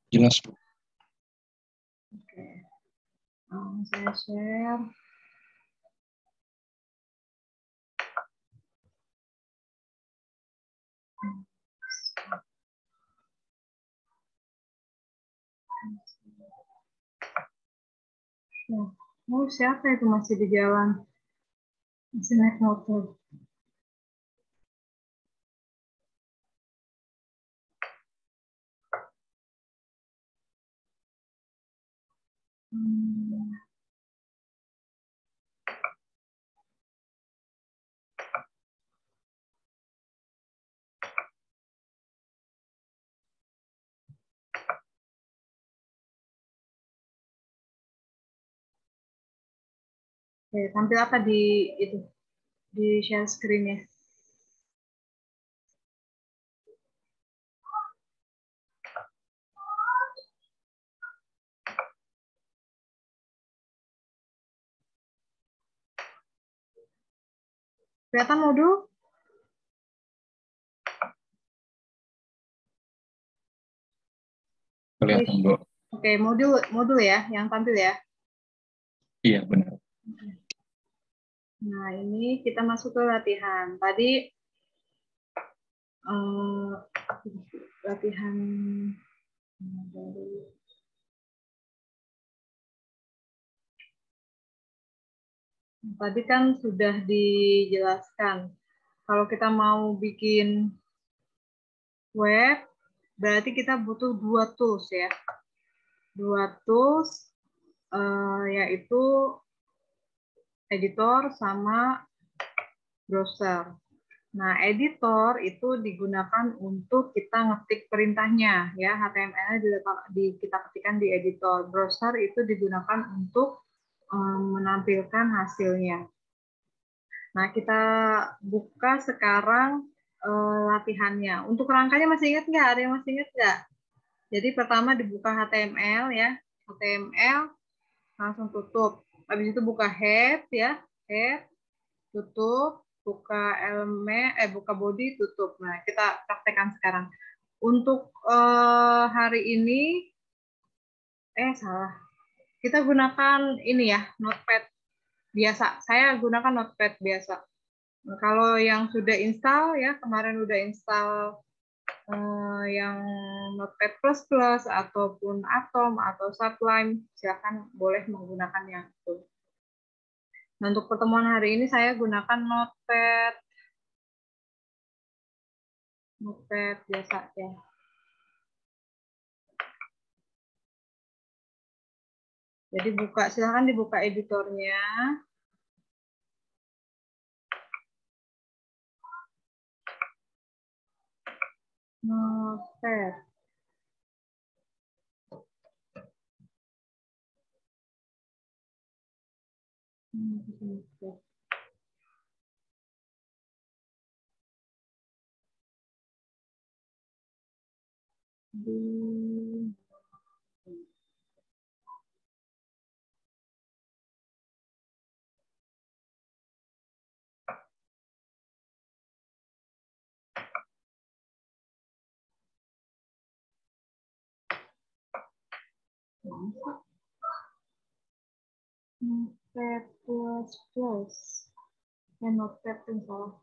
Jelas, Bu. Oke. Saya share. Oh, siapa itu masih di jalan? Masih naik motor. Oke, tampil apa di itu di share screen-nya? Kelihatan modul? Kelihatan, Bu. Oke, modul ya yang tampil ya. Iya, benar. Nah, ini kita masuk ke latihan. Tadi latihan tadi kan sudah dijelaskan. Kalau kita mau bikin web, berarti kita butuh 2 tools ya. 2 tools yaitu editor sama browser. Nah, editor itu digunakan untuk kita ngetik perintahnya, ya HTML-nya kita ketikkan di editor. Browser itu digunakan untuk menampilkan hasilnya. Nah, kita buka sekarang latihannya. Untuk rangkanya masih ingat nggak? Ada yang masih ingat nggak? Jadi pertama dibuka HTML ya, HTML langsung tutup. Habis itu buka head ya, head tutup, buka elemen, buka body tutup. Nah, kita praktekkan sekarang. Untuk hari ini, salah. Kita gunakan ini ya, notepad biasa. Saya gunakan notepad biasa. Nah, kalau yang sudah install ya, kemarin udah install yang Notepad++ ataupun Atom atau Sublime, silakan boleh menggunakan yang itu. Nah, untuk pertemuan hari ini saya gunakan notepad biasa ya. Jadi silakan dibuka editornya. Notepad. Notepad++. Notepad yang salah.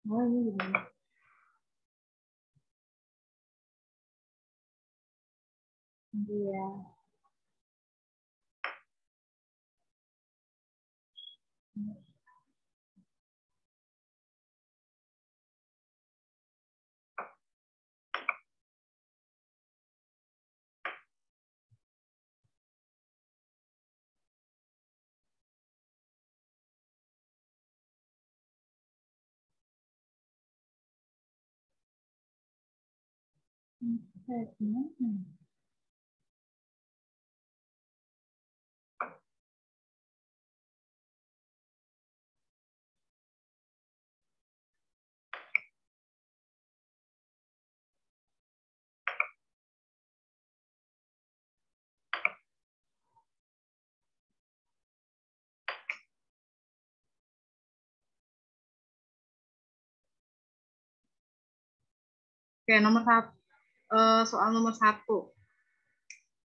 Oh, ini gimana? Iya. Oke, soal nomor 1.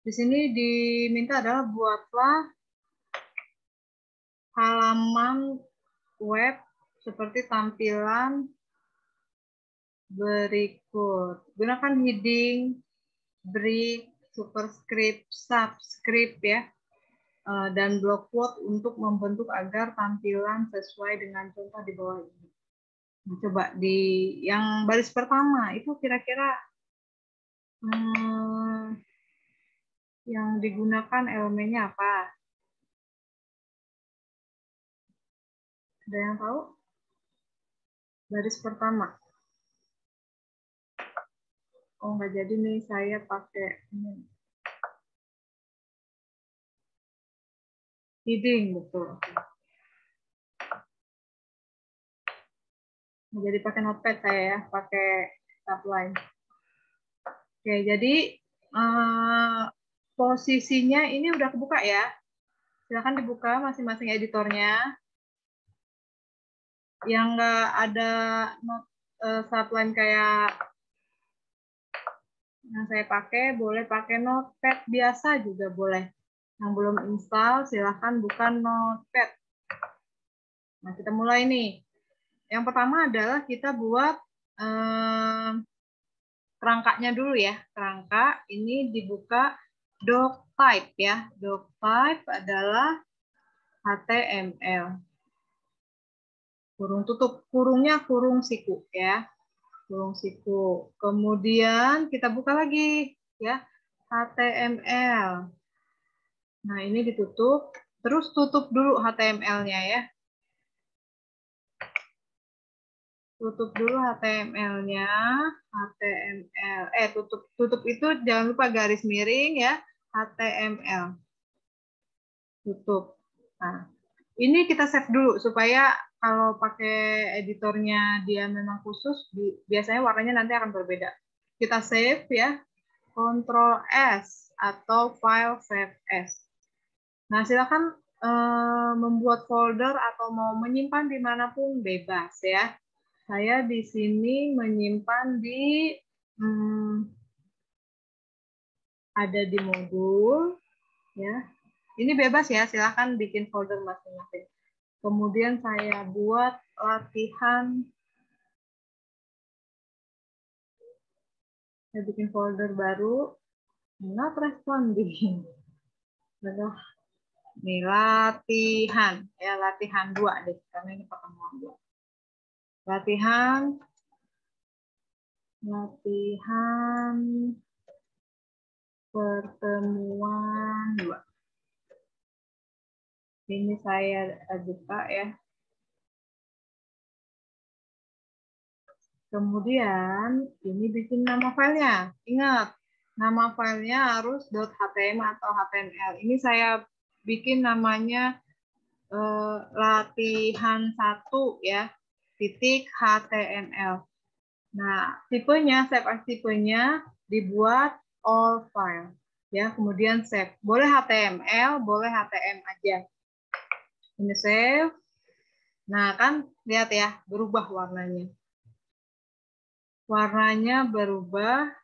Di sini diminta adalah buatlah halaman web seperti tampilan berikut. Gunakan heading, break, superscript, subscript ya, dan block quote untuk membentuk agar tampilan sesuai dengan contoh di bawah ini. Nah, coba di yang baris pertama itu kira-kira yang digunakan elemennya apa? Ada yang tahu? Baris pertama. Oh, nggak jadi nih, saya pakai heading, betul. Jadi pakai notepad saya ya, pakai subline. Oke, jadi posisinya ini udah kebuka ya. Silakan dibuka masing-masing editornya. Yang nggak ada subline kayak yang saya pakai, boleh pakai notepad biasa juga boleh. Yang belum install, silahkan buka notepad. Nah, kita mulai nih. Yang pertama adalah kita buat kerangkanya dulu ya. Kerangka ini dibuka doctype ya. Doctype adalah HTML. Kurung tutup, kurungnya kurung siku ya. Kurung siku. Kemudian kita buka lagi ya. HTML. Nah, ini ditutup. Terus tutup dulu HTML-nya ya. Tutup dulu HTML-nya. HTML. Tutup itu jangan lupa garis miring ya. HTML. Tutup. Nah, ini kita save dulu supaya kalau pakai editornya dia memang khusus, biasanya warnanya nanti akan berbeda. Kita save ya. Ctrl S atau file save as. Nah, silakan membuat folder atau mau menyimpan dimanapun bebas ya. Saya di sini menyimpan di ada di modul ya. Ini bebas ya, silakan bikin folder masing-masing. Kemudian saya buat latihan. Saya bikin folder baru. Not responding. Ini latihan ya, latihan 2 deh karena ini pertemuan 2. Latihan pertemuan 2. Ini saya buka ya. Kemudian ini bikin nama filenya. Ingat, nama filenya harus .html atau HTML. Ini saya bikin namanya latihan 1 ya, .html. Nah, tipenya, save as tipenya dibuat all file. Ya, kemudian save. Boleh HTML, boleh HTML aja. Ini save. Nah, kan lihat ya, berubah warnanya. Warnanya berubah.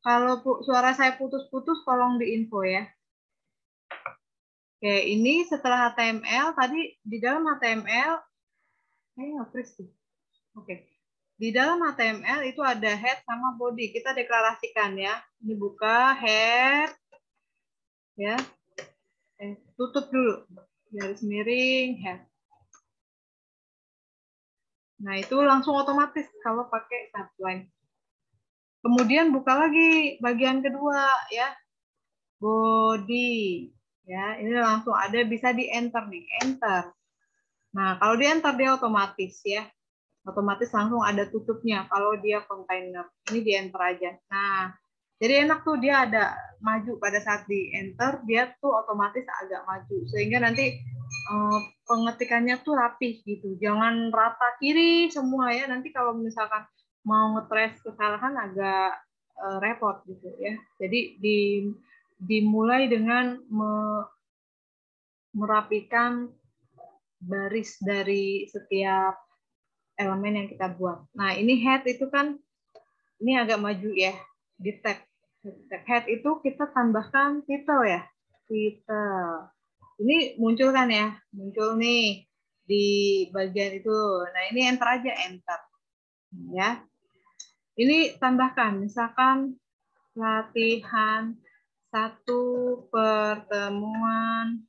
Kalau suara saya putus-putus, tolong diinfo ya. Oke, ini setelah HTML, tadi di dalam HTML, nge-freeze sih. Oke. Di dalam HTML itu ada head sama body. Kita deklarasikan ya. Ini buka head. Ya. Tutup dulu. Garis miring head. Nah, itu langsung otomatis kalau pakai subline. Kemudian buka lagi bagian kedua ya. Body. Ya, ini langsung ada, bisa di enter nih, enter. Nah, kalau di enter dia otomatis ya. Otomatis langsung ada tutupnya kalau dia kontainer. Ini di enter aja. Nah, jadi enak tuh dia ada maju pada saat di enter, dia tuh otomatis agak maju. Sehingga nanti pengetikannya tuh rapih gitu. Jangan rata kiri semua ya. Nanti kalau misalkan mau nge-trace kesalahan agak repot gitu ya. Jadi dimulai dengan merapikan baris dari setiap elemen yang kita buat. Nah, ini head itu kan ini agak maju ya di tab. Head itu kita tambahkan title ya. Title. Ini muncul kan ya? Muncul nih di bagian itu. Nah, ini enter aja, enter. Ya. Ini tambahkan misalkan latihan 1 pertemuan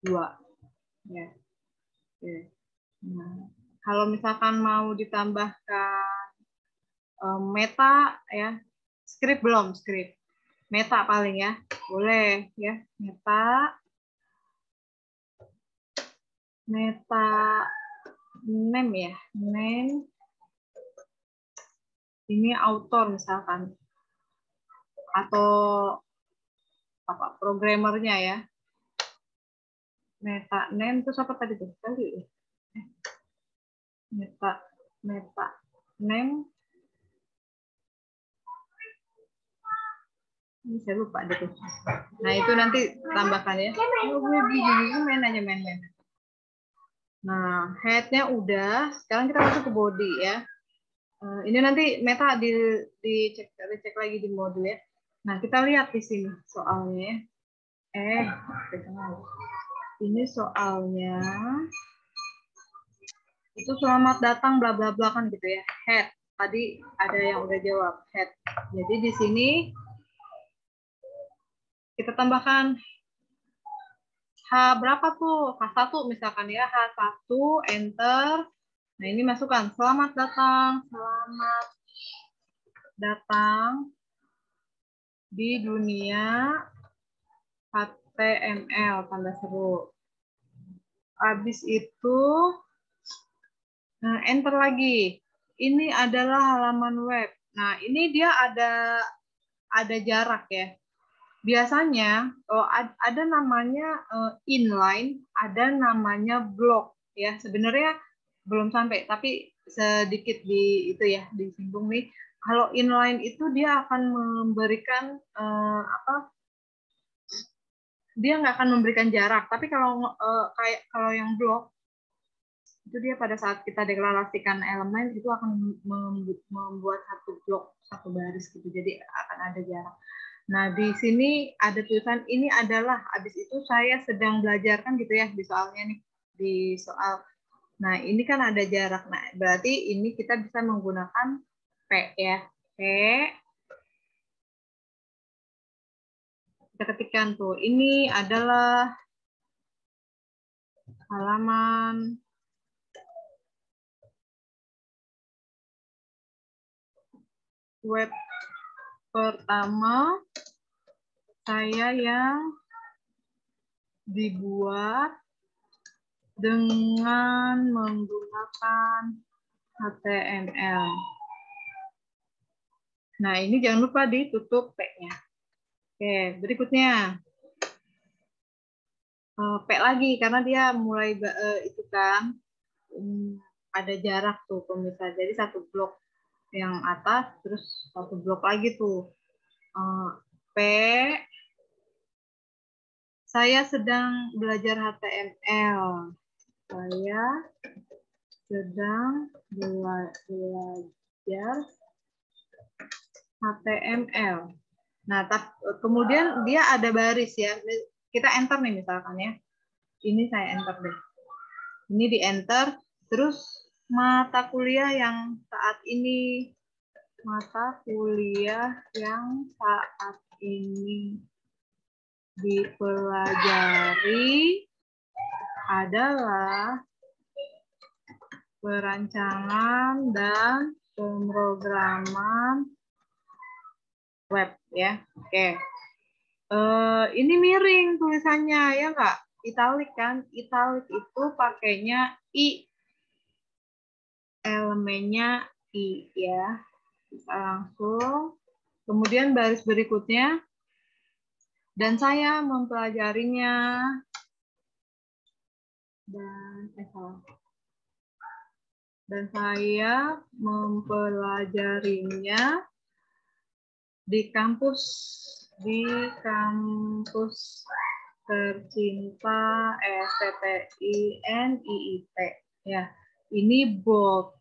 2 ya. Oke. Nah, kalau misalkan mau ditambahkan meta ya, script belum, script. Meta paling ya, boleh ya, meta name ya, name ini author misalkan atau apa programmernya ya. Meta name terus apa tadi tuh? Meta name ini saya lupa deh tuh. Nah, itu nanti tambahkan ya. Oh, gue main aja main. Nah, head-nya udah. Sekarang kita masuk ke body ya. Ini nanti meta dicek lagi di modul ya. Nah, kita lihat di sini soalnya. Ini soalnya itu selamat datang bla bla bla kan gitu ya. Head. Tadi ada yang udah jawab head. Jadi di sini kita tambahkan H berapa tuh? H1 misalkan ya. H1 enter. Nah, ini masukkan selamat datang di dunia HTML tanda seru. Habis itu enter lagi. Ini adalah halaman web. Nah, ini dia ada jarak ya. Biasanya ada namanya inline, ada namanya blok ya. Sebenarnya belum sampai, tapi sedikit disinggung nih. Kalau inline itu dia akan memberikan dia nggak akan memberikan jarak. Tapi kalau yang blok itu dia pada saat kita deklarasikan elemen itu akan membuat satu blok, satu baris gitu. Jadi akan ada jarak. Nah, di sini ada tulisan ini adalah, habis itu saya sedang belajar kan gitu ya di soalnya nih, di soal. Nah, ini kan ada jarak. Nah, berarti ini kita bisa menggunakan P ya. P. Kita ketikkan tuh, ini adalah halaman web pertama saya yang dibuat dengan menggunakan HTML. Nah, ini jangan lupa ditutup P-nya. Oke, berikutnya. P lagi, karena dia mulai itu kan ada jarak tuh pemirsa. Jadi satu blok yang atas, terus satu blok lagi tuh. P. Saya sedang belajar HTML. Saya sedang belajar HTML. Nah, kemudian dia ada baris ya. Kita enter nih misalkan ya. Ini saya enter deh. Ini di enter. Terus mata kuliah yang saat ini dipelajari adalah perancangan dan pemrograman web ya. Oke. Ini miring tulisannya ya nggak? Italic kan? Italic itu pakainya I elemennya I ya. Bisa langsung. Kemudian baris berikutnya, dan saya mempelajarinya dan saya mempelajarinya di kampus tercinta STTINIIT ya. Ini bold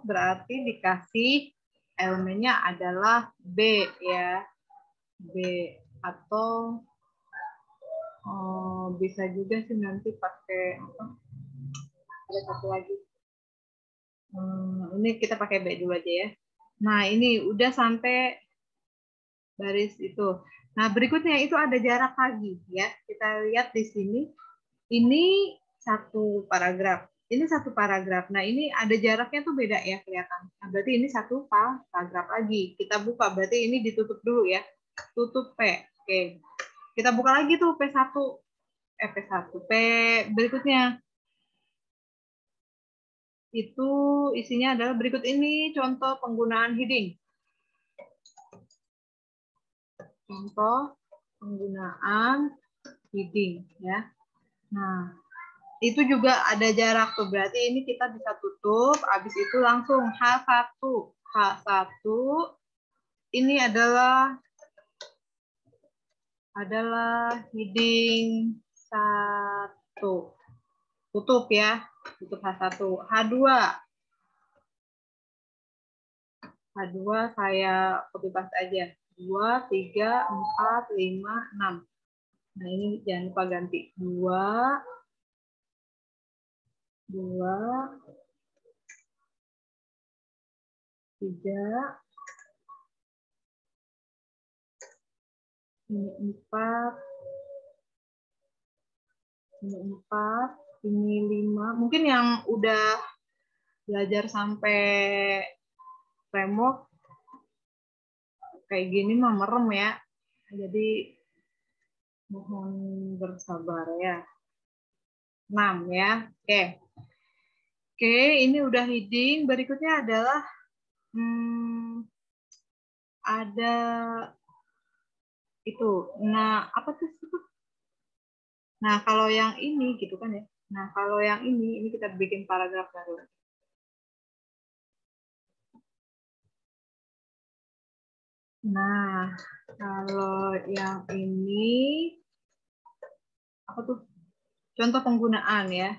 berarti dikasih elemennya adalah B ya, B, atau bisa juga sih nanti pakai apa, ada satu lagi, ini kita pakai B dulu aja ya. Nah ini udah sampai baris itu. Nah berikutnya itu ada jarak lagi ya, kita lihat di sini, ini satu paragraf. Ini satu paragraf. Nah, ini ada jaraknya tuh beda ya kelihatan. Nah, berarti ini satu paragraf lagi. Kita buka, berarti ini ditutup dulu ya. Tutup P. Oke. Kita buka lagi tuh P1. P berikutnya. Itu isinya adalah berikut ini contoh penggunaan heading. Contoh penggunaan heading ya. Nah, itu juga ada jarak tuh, berarti ini kita bisa tutup, habis itu langsung H1 ini adalah heading 1, tutup ya, tutup H1. H2 saya copy paste aja, 2, 3, 4, 5, 6. Nah ini jangan lupa ganti 2, 3, ini 4, ini 5. Mungkin yang udah belajar sampai framework kayak gini mah merem ya. Jadi mohon bersabar ya. 6 ya. Oke. Oke, ini udah heading. Berikutnya adalah ada itu. Nah, apa tuh? Nah, kalau yang ini gitu kan ya. Nah, kalau yang ini kita bikin paragraf baru. Nah, kalau yang ini apa tuh? Contoh penggunaan ya.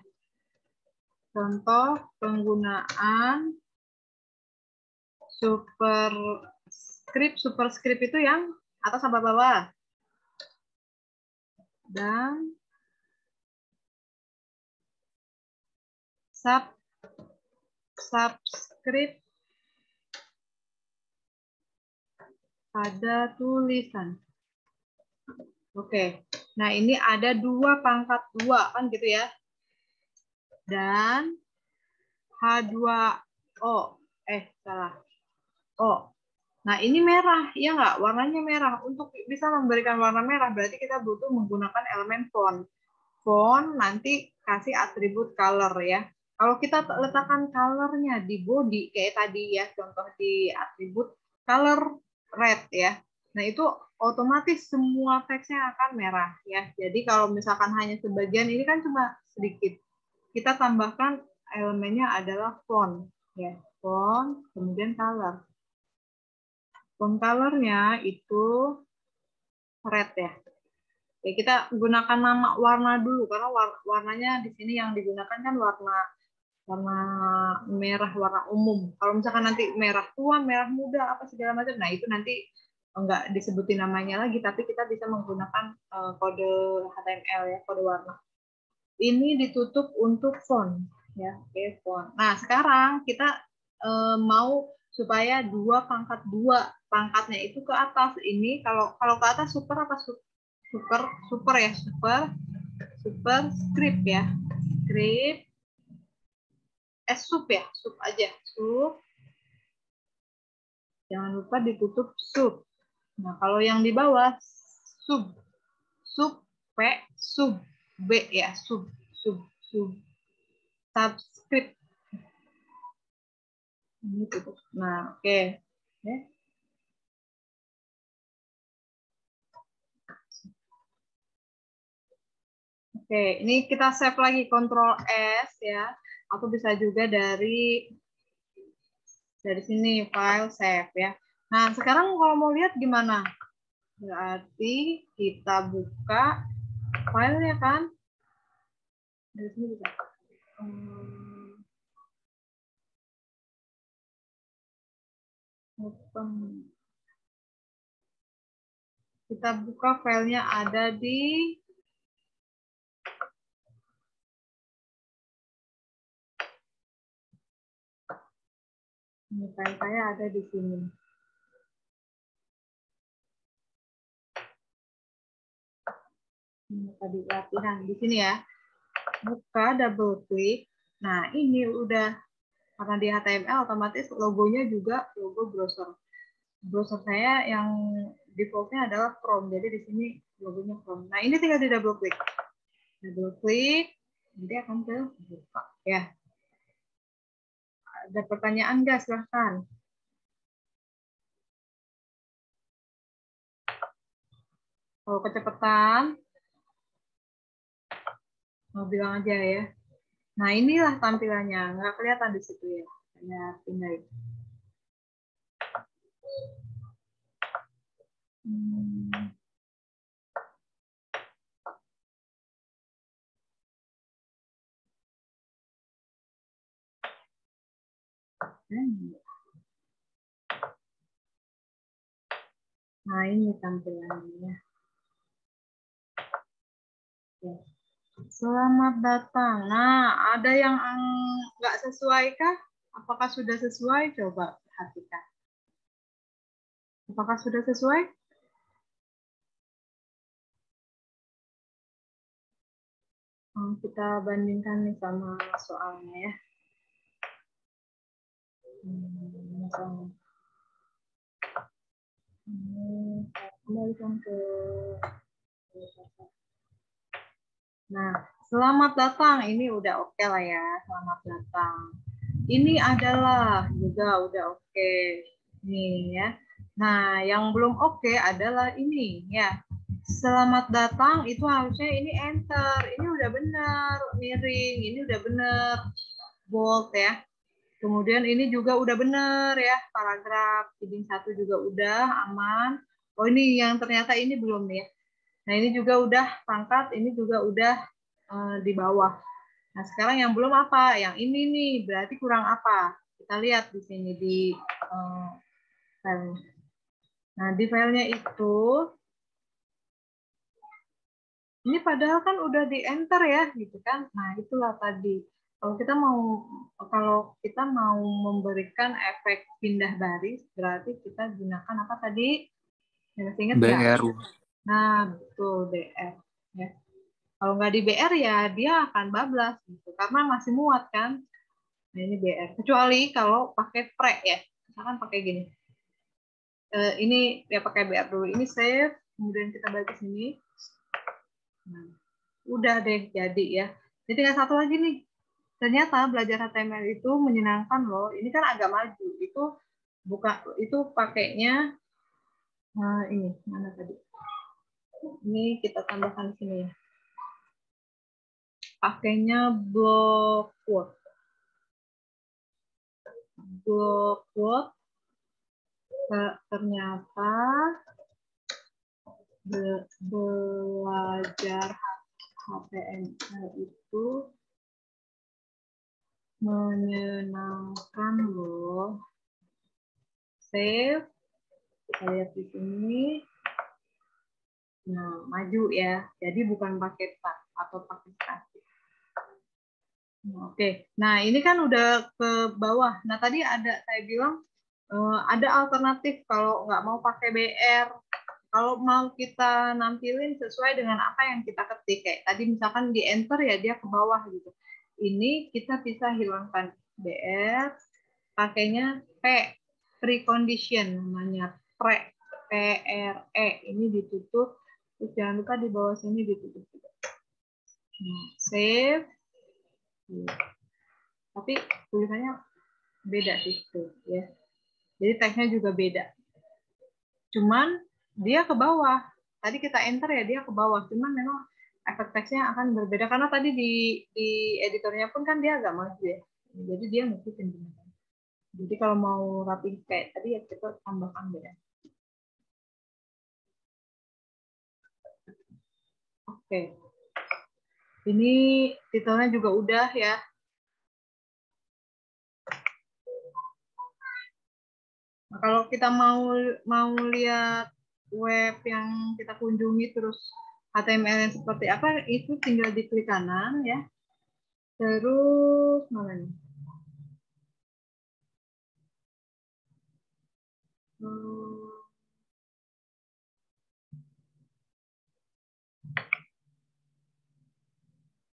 Contoh penggunaan superscript itu yang atas sama bawah. Dan subscript pada tulisan. Oke. Nah, ini ada 2 pangkat 2 kan gitu ya. Dan H2O. Salah. O. Nah, ini merah, ya nggak? Warnanya merah. Untuk bisa memberikan warna merah, berarti kita butuh menggunakan elemen font. Font nanti kasih atribut color ya. Kalau kita letakkan colornya di body, kayak tadi ya, contoh di atribut color red ya. Nah, itu otomatis semua teksnya akan merah ya. Jadi kalau misalkan hanya sebagian, ini kan cuma sedikit. Kita tambahkan elemennya adalah font ya. Font, kemudian color. Font color-nya itu red ya. Oke, kita gunakan nama warna dulu karena warnanya di sini yang digunakan kan warna merah, warna umum. Kalau misalkan nanti merah tua, merah muda, apa segala macam, nah itu nanti enggak disebutin namanya lagi, tapi kita bisa menggunakan kode HTML ya, kode warna. Ini ditutup untuk font ya, oke, font. Nah sekarang kita mau supaya 2 pangkat 2 pangkatnya itu ke atas. Ini kalau ke atas super apa super ya, superscript ya, script sub ya, sub aja, sub. Jangan lupa ditutup sub. Nah kalau yang di bawah sub P, sub B ya, subscript. Ini tutup. Nah, oke. Oke. Oke, ini kita save lagi Ctrl S ya, atau bisa juga dari sini file save ya. Nah, sekarang kalau mau lihat gimana? Berarti kita buka filenya kan? Dari sini bisa. Open. Kita buka filenya ada di ini, file saya ada di sini. Ini tadi latihan di sini ya. Buka, double klik. Nah, ini udah karena di HTML otomatis logonya juga logo browser. Browser saya yang defaultnya adalah Chrome, jadi di sini logonya Chrome. Nah, ini tinggal di double klik. Double klik, nanti akan terbuka ya. Ada pertanyaan nggak? Silahkan. Kalau kecepatan, mau bilang aja ya. Nah, inilah tampilannya. Nggak kelihatan di situ ya. Saya pindahin. Nah, ini tampilannya. Selamat datang. Nah, ada yang nggak sesuai kah? Apakah sudah sesuai? Coba perhatikan. Apakah sudah sesuai? Kita bandingkan nih sama soalnya ya. Misalnya. Kembalikan ke. Nah, selamat datang. Ini udah oke lah ya. Selamat datang. Ini adalah juga udah oke. Nih ya. Nah, yang belum oke adalah ini ya. Selamat datang itu harusnya ini enter. Ini udah benar, miring. Ini udah benar, bold ya. Kemudian ini juga udah benar ya, paragraf. Heading 1 juga udah aman. Oh, ini yang ternyata ini belum nih ya. Nah, ini juga udah pangkat, ini juga udah di bawah. Nah, sekarang yang belum apa? Yang ini nih, berarti kurang apa? Kita lihat di sini di file. Nah, di filenya itu, ini padahal kan udah di enter ya, gitu kan? Nah, itulah tadi. Kalau kita mau memberikan efek pindah baris, berarti kita gunakan apa tadi? Yang masih ingat nggak? BR. Nah, betul BR. Ya. Kalau nggak di BR ya dia akan bablas gitu, karena masih muat kan. Nah, ini BR. Kecuali kalau pakai pre ya, misalkan pakai gini. Ini ya pakai BR dulu. Ini save, kemudian kita balik ke sini. Nah, udah deh jadi ya. Jadi tinggal satu lagi nih. Ternyata belajar HTML itu menyenangkan loh. Ini kan agak maju. Itu pakainya ini mana tadi? Ini kita tambahkan di sini ya. Pakainya block quote. Block quote ternyata belajar HTML itu menyenangkan loh. Save, kita lihat di sini. Nah, maju ya. Jadi bukan pakai tab atau pakai static. Oke. Nah, ini kan udah ke bawah. Nah, tadi saya bilang ada alternatif kalau nggak mau pakai BR. Kalau mau kita nampilin sesuai dengan apa yang kita ketik, kayak tadi misalkan di enter ya dia ke bawah gitu. Ini kita bisa hilangkan BR, pakainya precondition namanya PRE, ini ditutup. Terus jangan lupa di bawah sini ditutup juga. Nah, save. Tapi tulisannya beda sih tuh ya. Jadi teksnya juga beda. Cuman dia ke bawah. Tadi kita enter ya dia ke bawah. Cuman memang efek teksnya akan berbeda karena tadi di editornya pun kan dia agak maju ya. Jadi dia ngikutin. Jadi kalau mau rapi kayak tadi ya kita tambahkan beda. Oke. Ini titelnya juga udah ya. Nah, kalau kita mau lihat web yang kita kunjungi terus HTML yang seperti apa, itu tinggal diklik kanan ya. Terus mana nih?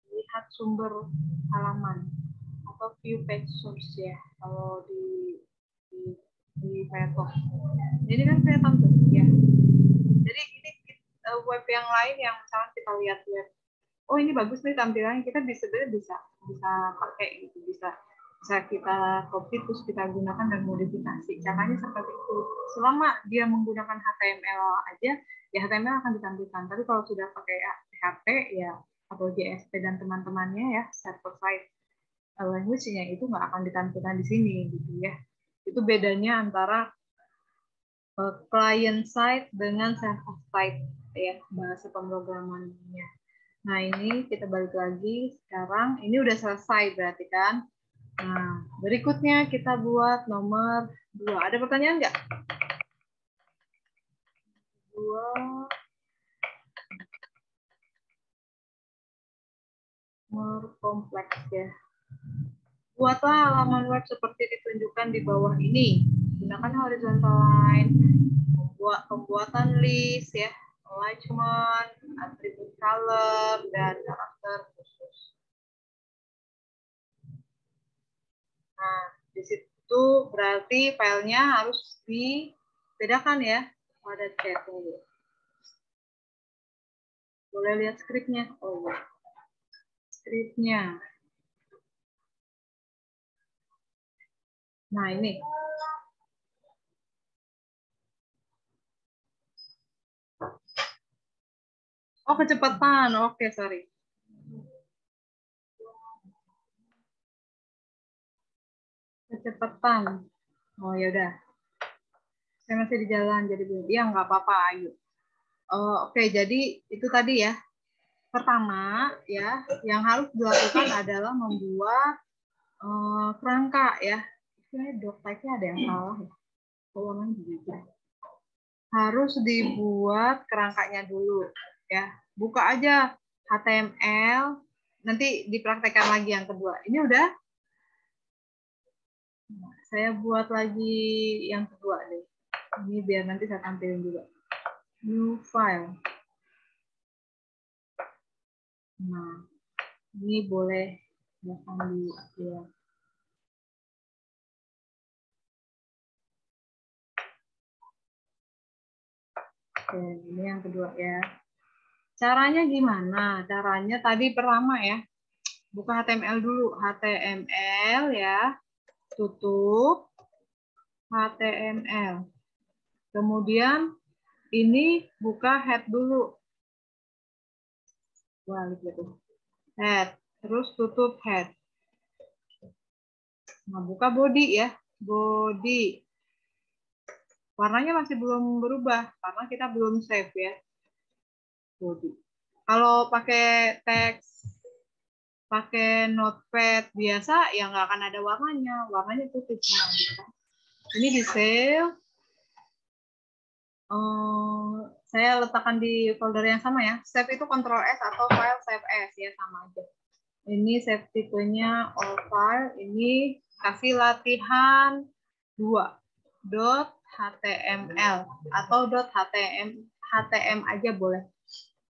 Lihat sumber halaman atau view page source ya kalau di Firefox. Jadi kan kelihatan tuh ya. Jadi ini web yang lain yang misalnya kita lihat web, oh ini bagus nih tampilannya, kita bisa pakai gitu, bisa kita copy terus kita gunakan dan modifikasi. Caranya seperti itu. Selama dia menggunakan HTML aja, ya HTML akan ditampilkan. Tapi kalau sudah pakai PHP ya atau JSP dan teman-temannya ya server side language-nya itu nggak akan ditampilkan di sini gitu ya. Itu bedanya antara client side dengan server side ya bahasa pemrogramannya. Nah ini kita balik lagi sekarang. Ini udah selesai berarti kan. Nah berikutnya kita buat nomor 2. Ada pertanyaan nggak? 2. Nomor kompleks ya. Buatlah halaman web seperti ditunjukkan di bawah ini. Gunakan horizontal line, pembuatan list ya, alignment, atribut color, dan karakter khusus. Nah, di situ berarti filenya harus dibedakan ya pada chat. Boleh lihat skripnya? Oh ya, skripnya. Nah ini. Oh kecepatan, oke sorry. Kecepatan. Oh ya udah. Saya masih di jalan jadi ya nggak apa-apa, ayo. Oke, jadi itu tadi ya. Pertama ya, yang harus dilakukan adalah membuat kerangka ya. Doc type-nya ada yang salah ya. Keuangan juga. Harus dibuat kerangkanya dulu ya. Buka aja HTML, nanti dipraktekkan lagi yang kedua. Ini udah. Saya buat lagi yang kedua deh. Ini biar nanti saya tampilin juga. New file. Nah, ini boleh belakang di ya. Oke, ini yang kedua ya. Caranya gimana? Caranya tadi pertama ya. Buka HTML dulu. HTML ya. Tutup HTML. Kemudian ini buka head dulu. Balik gitu. Head. Terus tutup head. Nah, buka body ya. Body. Warnanya masih belum berubah karena kita belum save ya. Body. Kalau pakai teks, pakai notepad biasa, ya nggak akan ada warnanya. Warnanya putih. Ini di save. Saya letakkan di folder yang sama ya. Save itu Ctrl S atau file save as ya, sama aja. Ini save tipenya all file. Ini kasih latihan 2. .html atau .htm aja boleh.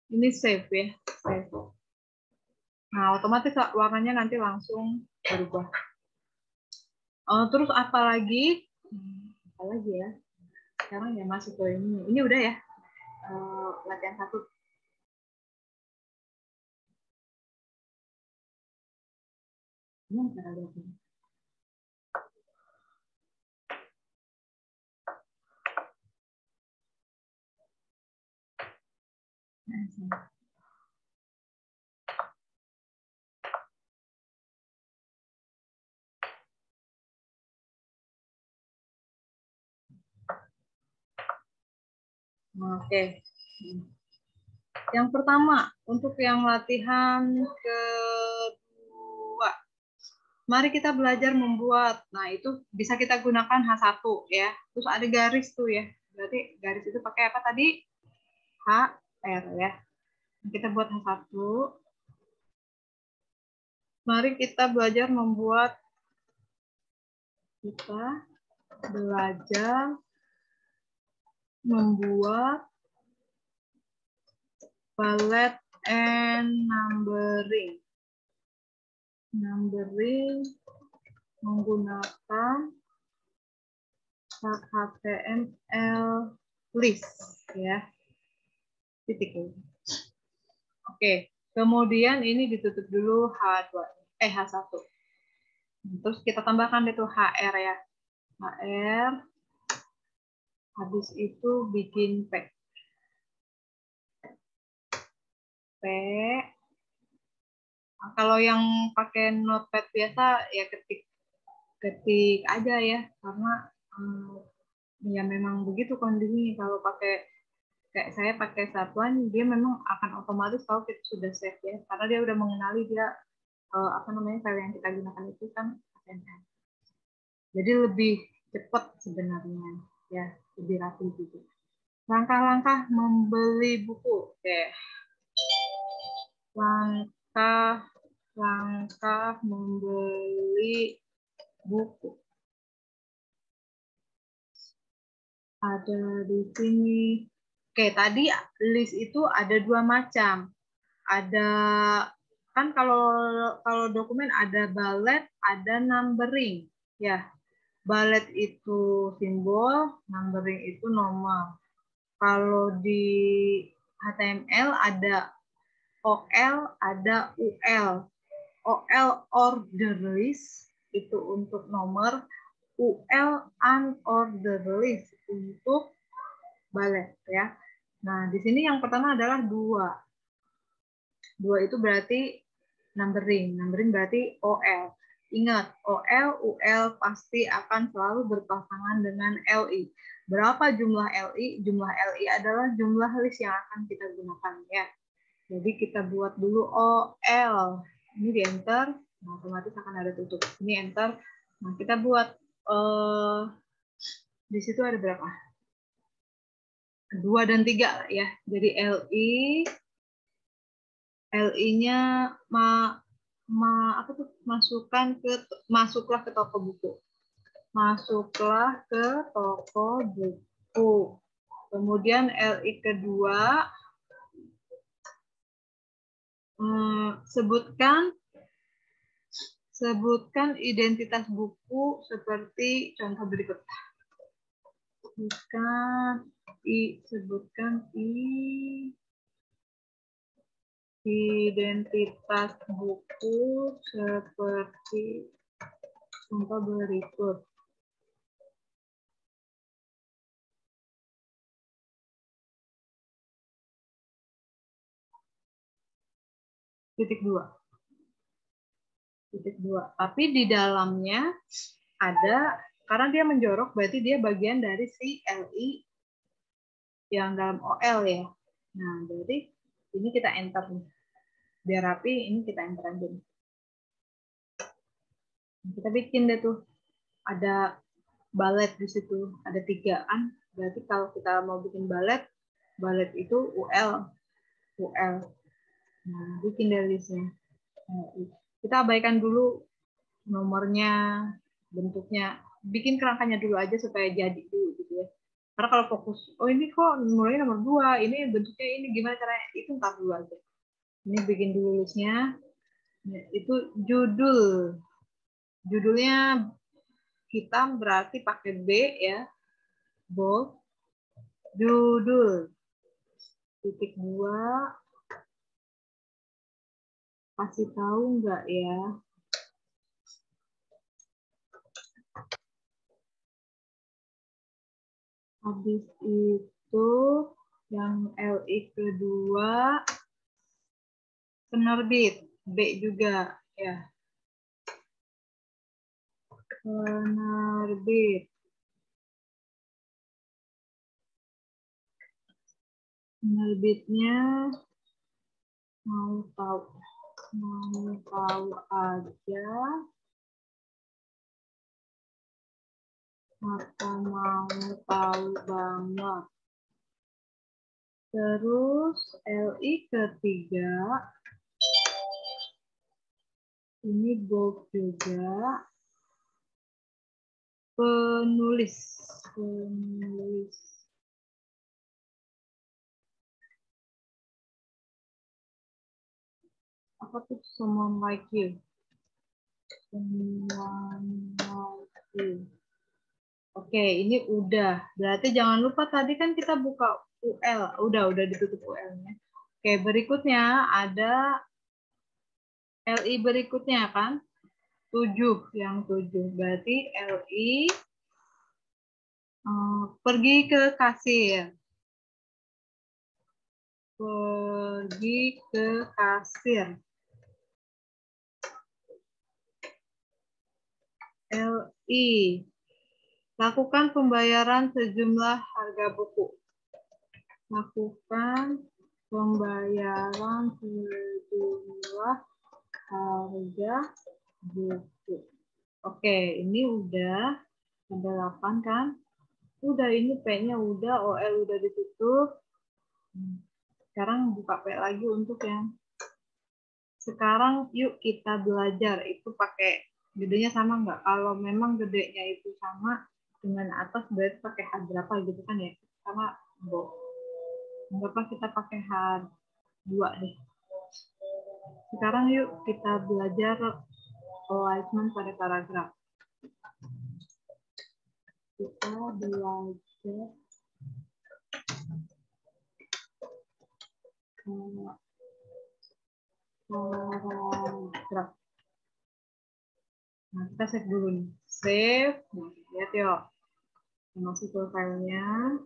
Ini save ya. Save. Nah, otomatis warnanya nanti langsung berubah. Terus apa lagi? Apa lagi ya? Sekarang ya masuk ke ini. Ini udah ya. Latihan 1. Ini cara lihatnya. Oke. Yang pertama, untuk yang latihan kedua, mari kita belajar membuat. Nah, itu bisa kita gunakan H1 ya. Terus ada garis tuh ya. Berarti garis itu pakai apa tadi? HR ya. Kita buat H1. Mari kita belajar membuat. Kita belajar membuat palette and numbering. Numbering menggunakan HTML list ya. Titik. Oke, kemudian ini ditutup dulu H1. Terus kita tambahkan itu HR ya. HR habis itu bikin P. Nah, kalau yang pakai notepad biasa ya ketik aja ya, karena ya memang begitu kondisinya. Kalau pakai kayak saya pakai satuan, dia memang akan otomatis tahu kita sudah save ya, karena dia udah mengenali dia file yang kita gunakan itu kan HTML. Jadi lebih cepat sebenarnya ya, lebih rapi gitu. Langkah-langkah membeli buku. Oke. Langkah membeli buku. Ada di sini. Oke, tadi list itu ada dua macam. Ada kan kalau dokumen ada bullet, ada numbering. Ya, bullet itu simbol, numbering itu nomor. Kalau di HTML ada OL, ada UL. OL order list itu untuk nomor, UL unordered list untuk bullet ya. Nah, di sini yang pertama adalah 2. 2 itu berarti numbering. Numbering berarti OL. Ingat, OL, UL pasti akan selalu berpasangan dengan LI. Berapa jumlah LI? Jumlah LI adalah jumlah list yang akan kita gunakan ya. Jadi kita buat dulu OL. Ini di enter, nah, otomatis akan ada tutup. Ini enter. Nah, kita buat di situ ada berapa? 2 dan 3 ya. Jadi LI-nya masuklah ke toko buku. Masuklah ke toko buku. Kemudian LI kedua, sebutkan identitas buku seperti contoh berikut. Sebutkan identitas buku seperti contoh berikut. Titik 2. Tapi di dalamnya ada, karena dia menjorok berarti dia bagian dari si LI yang dalam OL ya. Nah, jadi ini kita enter nih. Biar rapi, ini kita enter aja nih. Kita bikin deh tuh. Ada bullet di situ, ada 3 kan. Berarti kalau kita mau bikin bullet itu UL. Nah, bikin dari listnya. Kita abaikan dulu nomornya, bentuknya. Bikin kerangkanya dulu aja supaya jadi dulu gitu ya. Karena kalau fokus, oh ini kok mulainya nomor 2, ini bentuknya ini gimana caranya, itu ntar dulu aja. Ini bikin dulu listnya. Itu judulnya hitam berarti pakai B ya, bold. Judul titik 2, kasih tahu nggak ya? Habis itu Yang LI kedua penerbit, B juga ya. Penerbit. Penerbitnya mau tahu aja atau mau tahu banget. Terus LI ketiga ini bold juga. Penulis. Apa tuh someone like you? Someone like you. Oke, ini udah. Berarti jangan lupa tadi kan kita buka UL. Udah ditutup UL-nya. Oke, berikutnya ada LI berikutnya kan? 7, yang 7. Berarti LI pergi ke kasir. Pergi ke kasir. LI. Lakukan pembayaran sejumlah harga buku. Lakukan pembayaran sejumlah harga buku. Oke, ini udah ada 8 kan? Udah, ini P-nya udah, OL udah ditutup. Sekarang buka P lagi untuk yang sekarang yuk kita belajar itu pakai gedenya sama nggak? Kalau memang gedenya itu sama dengan atas berarti pakai H berapa gitu kan ya? Sama Bo. Anggaplah kita pakai H2 deh. Sekarang yuk kita belajar alignment pada paragraf. Kita belajar paragraf. Nah, kita save dulu nih. Save. Nah, lihat yuk. Masuk ke filenya.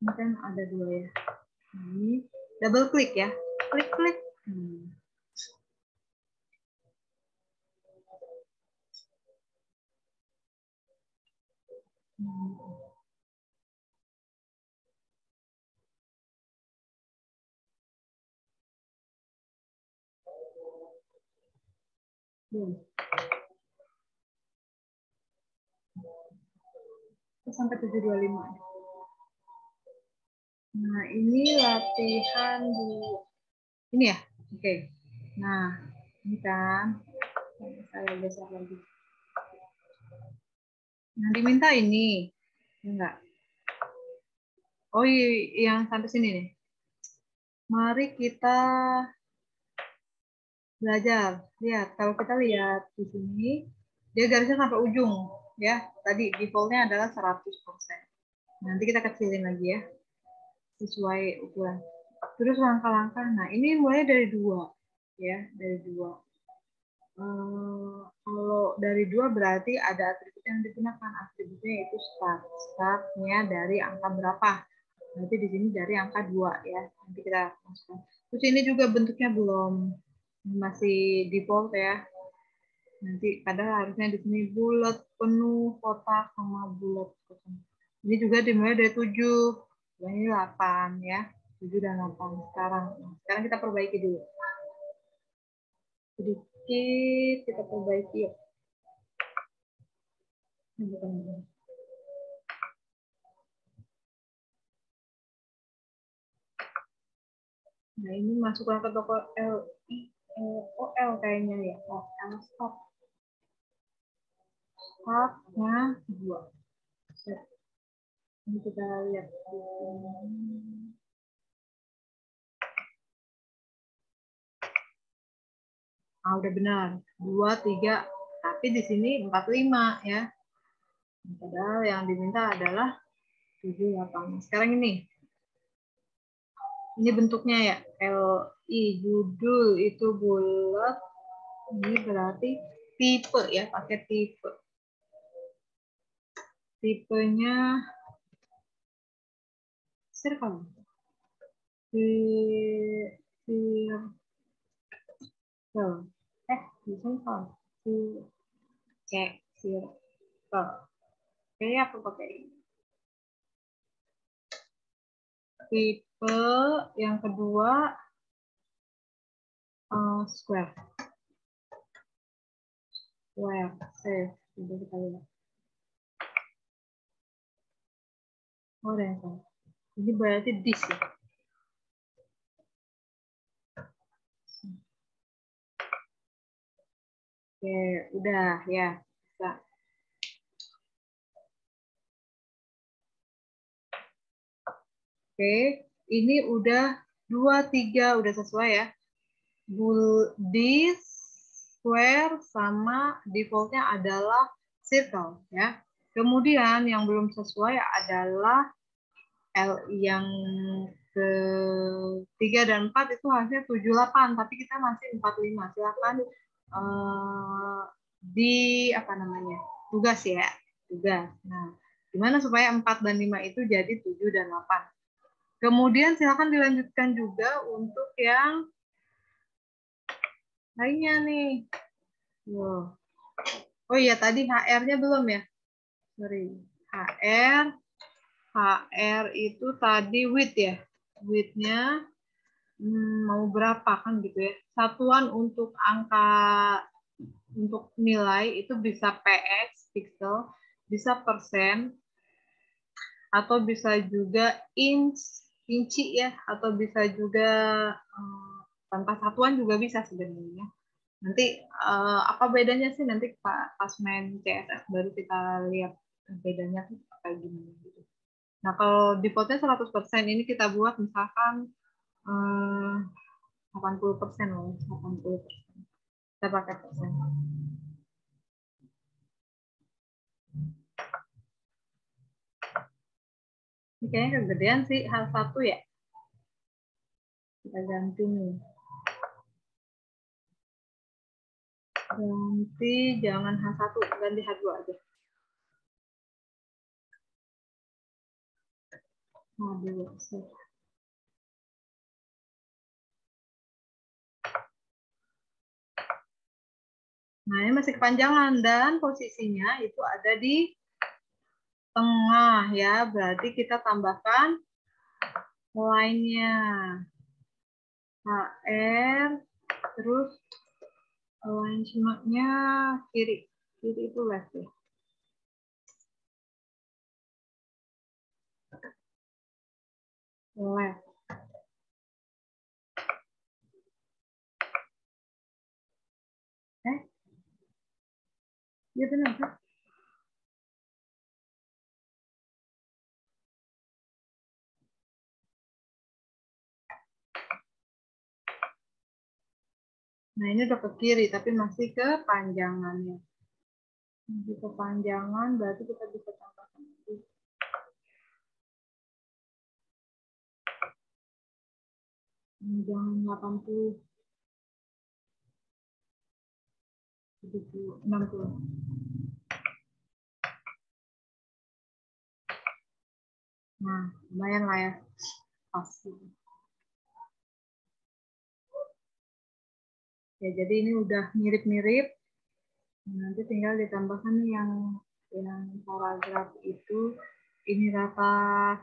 Ini kan ada 2 ya. Ini double klik ya. Klik. Sampai 725. Nah, ini latihan ini ya. Oke. Nah, ini kan saya geser lagi. Yang diminta ini. Enggak. Oh, yang sampai sini nih. Mari kita belajar. Lihat, kalau kita lihat di sini, dia garisnya sampai ujung. Ya, tadi defaultnya adalah 100%. Nanti kita kecilin lagi ya, sesuai ukuran. Terus langkah-langkah. Nah, ini mulai dari 2. Ya, dari 2. Kalau dari 2 berarti ada atribut yang digunakan. Atributnya yaitu start. Startnya dari angka berapa? Berarti di sini dari angka 2 ya. Nanti kita masukkan. Terus ini juga bentuknya belum masih default ya. Nanti padahal harusnya di sini bulat, penuh, kotak, sama bulat. Ini juga dimulai dari 7. Ini 8 ya. 7 dan 8 sekarang. Sekarang kita perbaiki dulu. Sedikit kita perbaiki yuk. Nah, ini masukkan ke toko OL kayaknya ya. OL stop. Stopnya 2. Ini kita lihat. Udah benar. 2, 3. Tapi di sini 4, 5 ya. Padahal yang diminta adalah 7, 8. Sekarang ini. Ini bentuknya ya, LI, judul itu bulat. Ini berarti tipe ya, pakai tipe. Tipenya circle. Circle. Circle. Cek circle. Oke, aku pakai ini. Tipe yang kedua square. Square. Save. Sudah kita lihat. Oh, ada yang salah. Ini berarti this ya. Oke, udah ya. Bisa. Oke, ini udah 2, 3, udah sesuai ya. This square sama defaultnya adalah circle ya. Kemudian yang belum sesuai adalah yang ke-3 dan 4 itu hasilnya 78, tapi kita masih 45. Silakan di apa namanya? Tugas ya, tugas. Nah, gimana supaya 4 dan 5 itu jadi 7 dan 8? Kemudian silakan dilanjutkan juga untuk yang lainnya nih. Oh iya, tadi HR-nya belum ya? Sorry. HR itu tadi width ya. Width-nya mau berapa kan gitu ya. Satuan untuk angka, untuk nilai itu bisa px, pixel, bisa persen, atau bisa juga inci ya, atau bisa juga tanpa satuan juga bisa sebenarnya. Nanti apa bedanya sih nanti pas main CSS baru kita lihat bedanya tuh kayak gimana gitu. Nah, kalau defaultnya 100% ini kita buat misalkan 80% loh, 80%. Kita pakai persen. Ini kayaknya kegedean sih H1 ya. Kita ganti nih. Ganti jangan H1, ganti H2 aja. H2. Nah, ini masih kepanjangan dan posisinya itu ada di tengah ya. Berarti kita tambahkan line-nya. HR, terus alignment-nya kiri. Kiri itu left ya. Left. Iya benar kan? Nah, ini udah ke kiri, tapi masih ke panjangannya. Masih ke panjangan, berarti kita bisa tambahkan lagi. Panjangan 80. 70, 60. Nah, lumayan lah ya. Pasti. Ya, jadi ini udah mirip-mirip. Nanti tinggal ditambahkan yang paragraf itu. Ini rata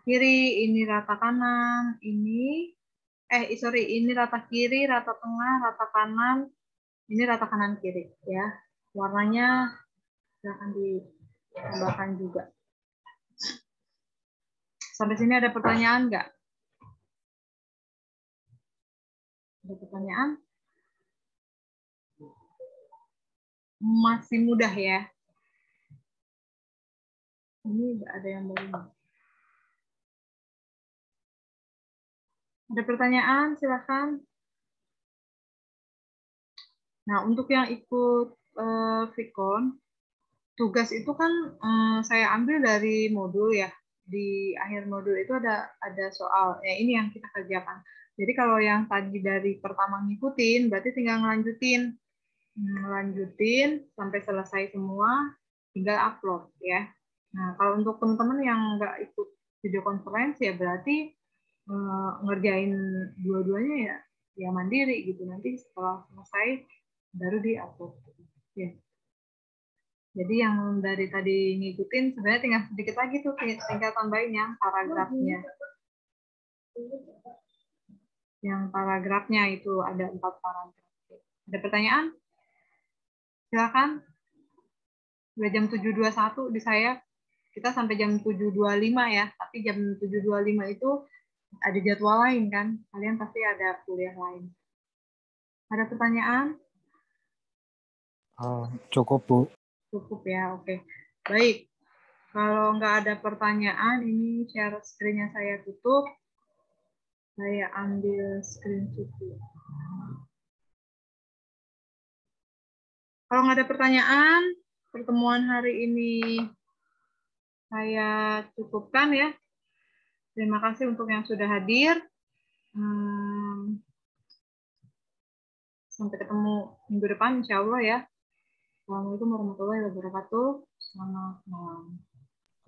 kiri, ini rata kanan, ini ini rata kiri, rata tengah, rata kanan, ini rata kanan kiri ya. Warnanya akan ditambahkan juga. Sampai sini ada pertanyaan nggak? Ada pertanyaan? Masih mudah ya. Ini ada yang baru. Ada pertanyaan? Silakan. Nah, untuk yang ikut Vicon, tugas itu kan saya ambil dari modul ya. Di akhir modul itu ada soal. Ini yang kita kerjakan. Jadi kalau yang tadi dari pertama ngikutin, berarti tinggal ngelanjutin. Lanjutin sampai selesai semua, tinggal upload ya. Nah, kalau untuk teman-teman yang nggak ikut video conference ya berarti ngerjain dua-duanya ya mandiri gitu. Nanti setelah selesai baru di-upload. Ya. Jadi yang dari tadi ngikutin sebenarnya tinggal sedikit lagi tuh, tinggal tambahin yang paragrafnya. Yang paragrafnya itu ada 4 paragraf. Ada pertanyaan? Silakan. Udah jam 7.21 di saya. Kita sampai jam 7.25 ya. Tapi jam 7.25 itu ada jadwal lain kan. Kalian pasti ada kuliah lain. Ada pertanyaan? Cukup, Bu. Cukup ya, oke. Baik. Kalau nggak ada pertanyaan, ini share screen-nya saya tutup. Saya ambil screenshot dulu. Kalau nggak ada pertanyaan, pertemuan hari ini saya cukupkan ya. Terima kasih untuk yang sudah hadir. Sampai ketemu minggu depan, insya Allah ya. Assalamualaikum warahmatullahi wabarakatuh. Selamat malam.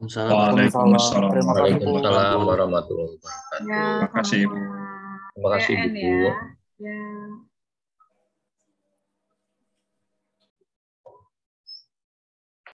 Waalaikumsalam. Waalaikumsalam warahmatullahi wabarakatuh. Ya, Terima kasih, Bu. sama-sama. Terima kasih, Bu. Ya. Ya.